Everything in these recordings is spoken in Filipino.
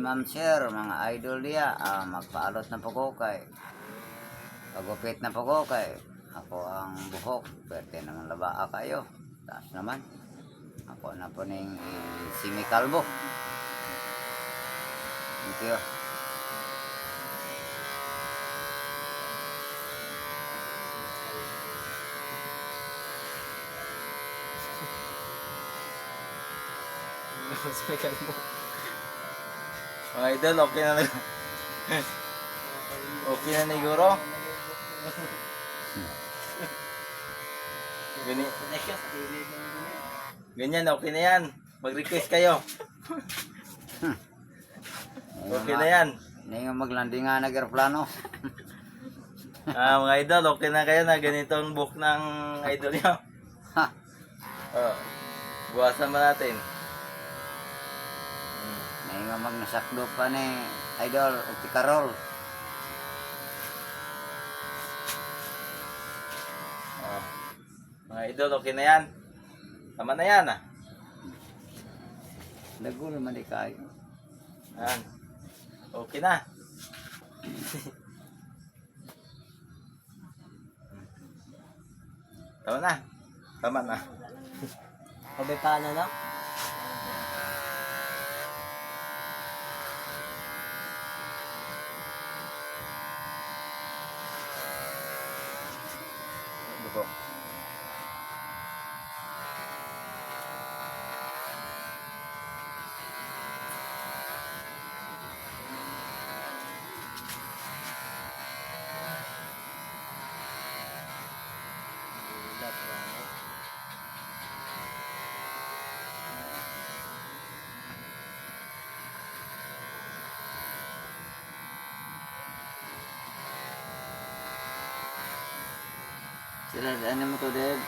Ma'am Sir, mga idol diya, magpaalot na po ko kay pagupit na po ko kay ako ang buhok, pwede naman labaa kayo. Taas naman. Ako na po ning simikalbo. Thank you. Mga idol, okay na okay na siguro. Ganyan, okay na yan. Mag-request kayo. Okay na yan. Hindi nga maglanding nga nag-aeroplano. Mga idol, okay na kayo na ganito ang book ng idol nyo. Buwasan mo natin. Hindi nga magnasakdo pa ni idol o Karol. Mga idol, okay na yan. Tama na yan Lago naman di kayo. Yan. Okay na. Tama na. Tama na. Kabe paano na? Buko. Sila, ano mo to, Deb?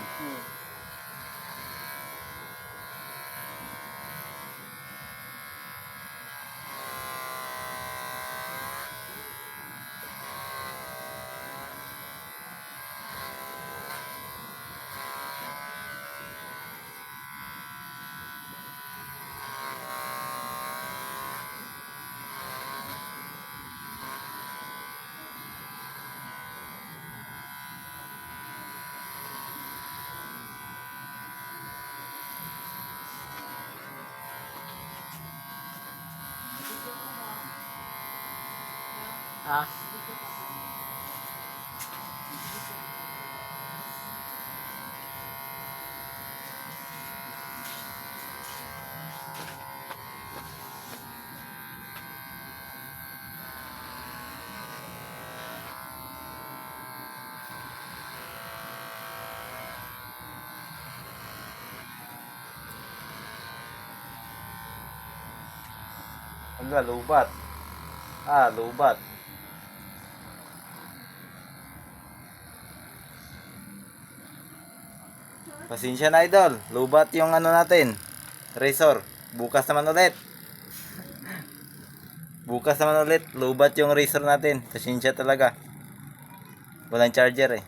Ha? Hanggang lubat. Lubat. Pasensya na idol. Lubat yung ano natin. Razor. Bukas naman ulit. Bukas naman ulit. Lubat yung razor natin. Pasensya talaga. Walang charger eh.